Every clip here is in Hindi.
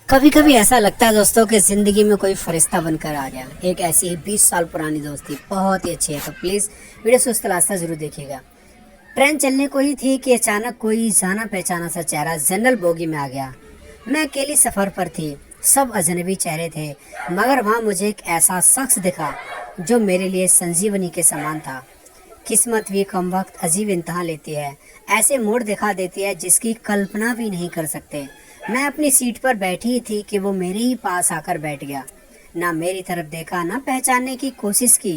कभी कभी ऐसा लगता है दोस्तों कि ज़िंदगी में कोई फरिश्ता बनकर आ गया। एक ऐसी ही 20 साल पुरानी दोस्ती बहुत ही अच्छी है, तो प्लीज़ वीडियो सुस्त रास्ता ज़रूर देखिएगा। ट्रेन चलने को ही थी कि अचानक कोई जाना पहचाना सा चेहरा जनरल बोगी में आ गया। मैं अकेली सफ़र पर थी, सब अजनबी चेहरे थे, मगर वहाँ मुझे एक ऐसा शख्स दिखा जो मेरे लिए संजीवनी के समान था। किस्मत भी कम वक्त अजीब इम्तहान लेती है, ऐसे मोड़ दिखा देती है जिसकी कल्पना भी नहीं कर सकते। मैं अपनी सीट पर बैठी ही थी कि वो मेरे ही पास आकर बैठ गया। ना मेरी तरफ देखा, ना पहचानने की कोशिश की,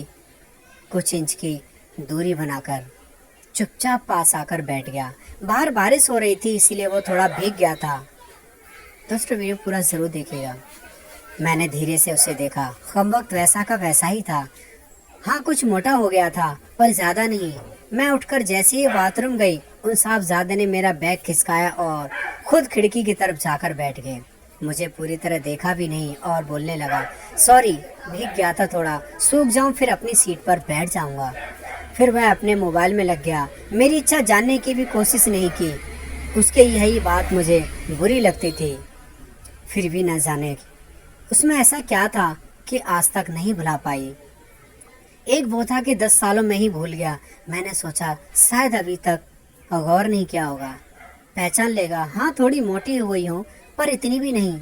कुछ इंच की दूरी बनाकर चुपचाप पास आकर बैठ गया। बाहर बारिश हो रही थी, इसीलिए वो थोड़ा भीग गया था। दोस्तों वीडियो पूरा ज़रूर देखिएगा। मैंने धीरे से उसे देखा, कम वक्त वैसा का वैसा ही था। हाँ, कुछ मोटा हो गया था पर ज़्यादा नहीं। मैं उठकर जैसे ही बाथरूम गई, उन साहबजादे ने मेरा बैग खिसकाया और खुद खिड़की की तरफ जाकर बैठ गए। मुझे पूरी तरह देखा भी नहीं और बोलने लगा, सॉरी, भीग गया था, थोड़ा सूख जाऊं फिर अपनी सीट पर बैठ जाऊंगा। फिर वह अपने मोबाइल में लग गया। मेरी इच्छा जानने की भी कोशिश नहीं की। उसके यही बात मुझे बुरी लगती थी। फिर भी न जाने उसमें ऐसा क्या था कि आज तक नहीं भुला पाई। एक वो था कि 10 सालों में ही भूल गया। मैंने सोचा शायद अभी तक गौर नहीं किया होगा, पहचान लेगा। हाँ, थोड़ी मोटी हुई हूँ पर इतनी भी नहीं।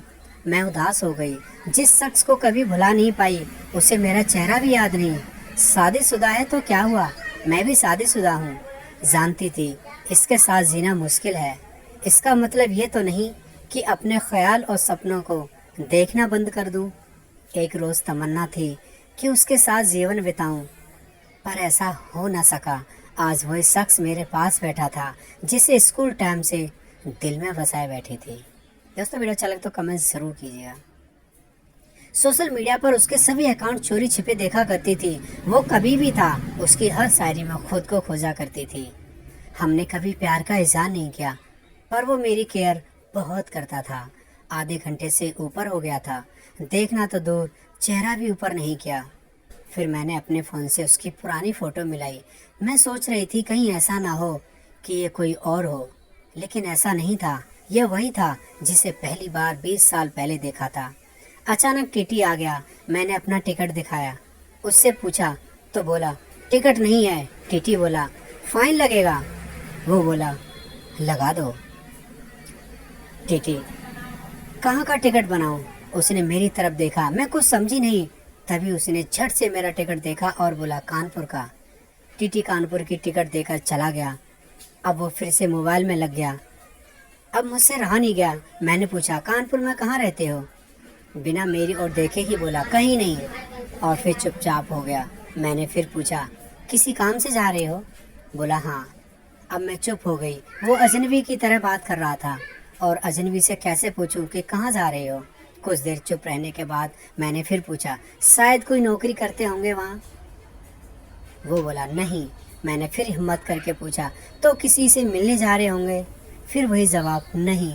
मैं उदास हो गई। जिस शख्स को कभी भुला नहीं पाई, उसे मेरा चेहरा भी याद नहीं। शादीशुदा है तो क्या हुआ, मैं भी शादीशुदा हूँ। जानती थी इसके साथ जीना मुश्किल है। इसका मतलब ये तो नहीं कि अपने ख्याल और सपनों को देखना बंद कर दूँ। एक रोज़ तमन्ना थी कि उसके साथ जीवन बिताऊं, पर ऐसा हो न सका। आज वही शख्स मेरे पास बैठा था जिसे स्कूल टाइम से दिल में बसाए बैठी थी। दोस्तों वीडियो अच्छा लगे तो कमेंट ज़रूर कीजिएगा। सोशल मीडिया पर उसके सभी अकाउंट चोरी छिपे देखा करती थी। वो कभी भी था, उसकी हर शायरी में खुद को खोजा करती थी। हमने कभी प्यार का इजहार नहीं किया, पर वो मेरी केयर बहुत करता था। आधे घंटे से ऊपर हो गया था, देखना तो दूर, चेहरा भी ऊपर नहीं किया। फिर मैंने अपने फ़ोन से उसकी पुरानी फ़ोटो मिलाई। मैं सोच रही थी कहीं ऐसा ना हो कि ये कोई और हो, लेकिन ऐसा नहीं था। यह वही था जिसे पहली बार 20 साल पहले देखा था। अचानक टीटी आ गया। मैंने अपना टिकट दिखाया, उससे पूछा तो बोला टिकट नहीं है। टीटी बोला फाइन लगेगा। वो बोला लगा दो। टीटी कहाँ का टिकट बनाऊं? उसने मेरी तरफ देखा, मैं कुछ समझी नहीं। तभी उसने झट से मेरा टिकट देखा और बोला कानपुर का। टीटी कानपुर की टिकट देकर चला गया। अब वो फिर से मोबाइल में लग गया। अब मुझसे रहा नहीं गया। मैंने पूछा कानपुर में कहाँ रहते हो? बिना मेरी ओर देखे ही बोला कहीं नहीं, और फिर चुपचाप हो गया। मैंने फिर पूछा किसी काम से जा रहे हो? बोला हाँ। अब मैं चुप हो गई। वो अजनबी की तरह बात कर रहा था, और अजनबी से कैसे पूछूं कि कहाँ जा रहे हो? कुछ देर चुप रहने के बाद मैंने फिर पूछा शायद कोई नौकरी करते होंगे वहाँ? वो बोला नहीं। मैंने फिर हिम्मत करके पूछा तो किसी से मिलने जा रहे होंगे? फिर वही जवाब नहीं।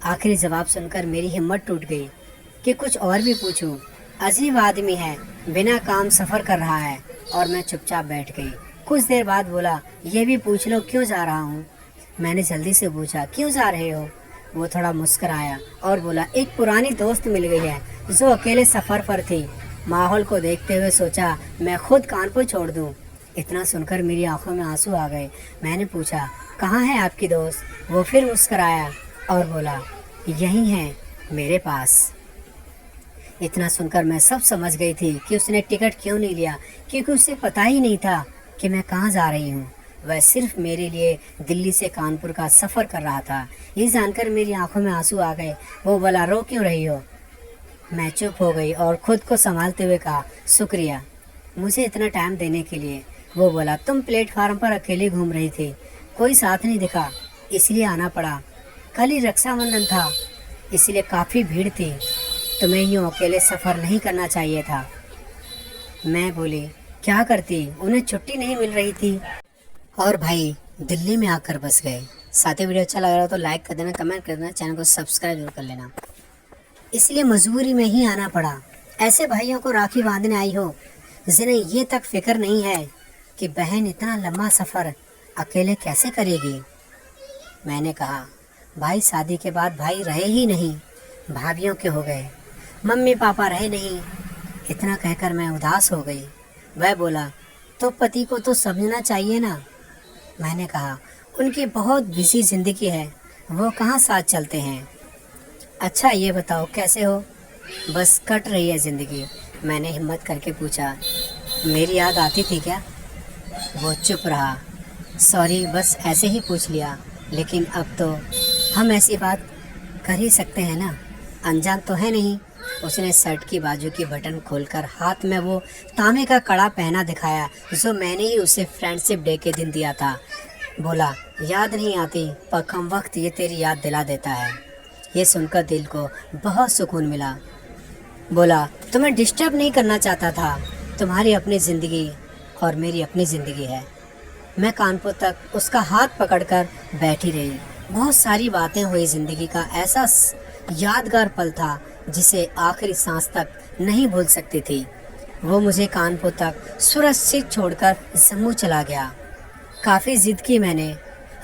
आखिरी जवाब सुनकर मेरी हिम्मत टूट गई कि कुछ और भी पूछूं। अजीब आदमी है, बिना काम सफ़र कर रहा है। और मैं चुपचाप बैठ गई। कुछ देर बाद बोला ये भी पूछ लो क्यों जा रहा हूँ? मैंने जल्दी से पूछा क्यों जा रहे हो? वो थोड़ा मुस्कराया और बोला एक पुरानी दोस्त मिल गई है जो अकेले सफ़र पर थी। माहौल को देखते हुए सोचा मैं खुद कानपुर छोड़ दूँ। इतना सुनकर मेरी आंखों में आंसू आ गए। मैंने पूछा कहाँ है आपकी दोस्त? वो फिर मुस्कराया और बोला यहीं है मेरे पास। इतना सुनकर मैं सब समझ गई थी कि उसने टिकट क्यों नहीं लिया, क्योंकि उसे पता ही नहीं था कि मैं कहाँ जा रही हूँ। वह सिर्फ मेरे लिए दिल्ली से कानपुर का सफ़र कर रहा था। ये जानकर मेरी आंखों में आंसू आ गए। वो बोला रो क्यों रही हो? मैं चुप हो गई और खुद को संभालते हुए कहा शुक्रिया मुझे इतना टाइम देने के लिए। वो बोला तुम प्लेटफार्म पर अकेली घूम रही थी, कोई साथ नहीं दिखा, इसलिए आना पड़ा। कल ही रक्षाबंधन था, इसलिए काफ़ी भीड़ थी। तुम्हें यूँ अकेले सफ़र नहीं करना चाहिए था। मैं बोली क्या करती, उन्हें छुट्टी नहीं मिल रही थी। और भाई दिल्ली में आकर बस गए। साथ ही वीडियो अच्छा लग रहा हो तो लाइक कर देना, कमेंट कर देना, चैनल को सब्सक्राइब जरूर कर लेना। इसलिए मजबूरी में ही आना पड़ा। ऐसे भाइयों को राखी बांधने आई हो जिन्हें ये तक फिक्र नहीं है कि बहन इतना लंबा सफ़र अकेले कैसे करेगी। मैंने कहा भाई शादी के बाद भाई रहे ही नहीं, भाभीयों के हो गए, मम्मी पापा रहे नहीं। इतना कहकर मैं उदास हो गई। वह बोला, तो पति को तो समझना चाहिए ना। मैंने कहा, उनकी बहुत बिजी ज़िंदगी है, वो कहाँ साथ चलते हैं। अच्छा ये बताओ कैसे हो? बस कट रही है ज़िंदगी। मैंने हिम्मत करके पूछा, मेरी याद आती थी क्या? वो चुप रहा। सॉरी, बस ऐसे ही पूछ लिया, लेकिन अब तो हम ऐसी बात कर ही सकते हैं ना, अनजान तो है नहीं। उसने शर्ट की बाजू की बटन खोलकर हाथ में वो तांबे का कड़ा पहना दिखाया जो मैंने ही उसे फ्रेंडशिप डे के दिन दिया था। बोला, याद नहीं आती पर कम वक्त ये तेरी याद दिला देता है। ये सुनकर दिल को बहुत सुकून मिला। बोला, तुम्हें डिस्टर्ब नहीं करना चाहता था, तुम्हारी अपनी ज़िंदगी और मेरी अपनी ज़िंदगी है। मैं कानपुर तक उसका हाथ पकड़कर बैठी रही। बहुत सारी बातें हुई। ज़िंदगी का ऐसा यादगार पल था जिसे आखिरी सांस तक नहीं भूल सकती थी। वो मुझे कानपुर तक सुरक्षित छोड़कर जम्मू चला गया। काफ़ी ज़िद की मैंने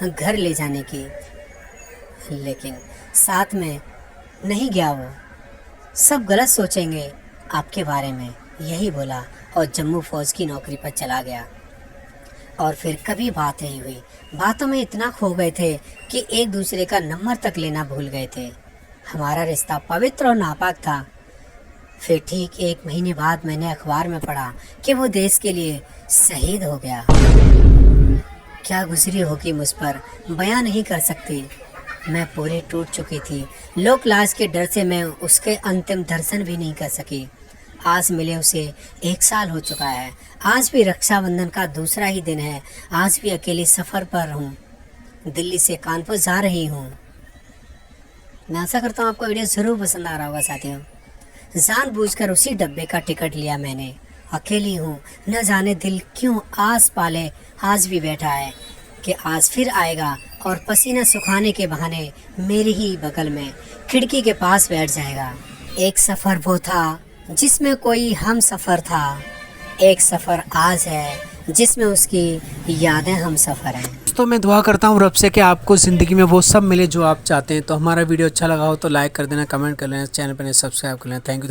घर ले जाने की, लेकिन साथ में नहीं गया। वो सब गलत सोचेंगे आपके बारे में, यही बोला और जम्मू फौज की नौकरी पर चला गया। और फिर कभी बात नहीं हुई। बातों में इतना खो गए थे कि एक दूसरे का नंबर तक लेना भूल गए थे। हमारा रिश्ता पवित्र और नापाक था। फिर ठीक 1 महीने बाद मैंने अखबार में पढ़ा कि वो देश के लिए शहीद हो गया। क्या गुजरी होगी मुझ पर बयां नहीं कर सकती। मैं पूरी टूट चुकी थी। लोक लाज के डर से मैं उसके अंतिम दर्शन भी नहीं कर सकी। आज मिले उसे 1 साल हो चुका है। आज भी रक्षाबंधन का दूसरा ही दिन है। आज भी अकेली सफ़र पर हूँ। दिल्ली से कानपुर जा रही हूँ। मैं आशा करता हूँ आपको वीडियो ज़रूर पसंद आ रहा होगा साथियों। जानबूझकर उसी डब्बे का टिकट लिया मैंने। अकेली हूँ, न जाने दिल क्यों आस पाले आज भी बैठा है कि आज फिर आएगा और पसीना सुखाने के बहाने मेरे ही बगल में खिड़की के पास बैठ जाएगा। एक सफ़र वो था जिसमें कोई हम सफ़र था। एक सफ़र आज है जिसमें उसकी यादें हम सफ़र हैं। तो मैं दुआ करता हूँ रब से कि आपको ज़िंदगी में वो सब मिले जो आप चाहते हैं। तो हमारा वीडियो अच्छा लगा हो तो लाइक कर देना, कमेंट कर लेना, चैनल पर सब्सक्राइब कर लेना। Thank you.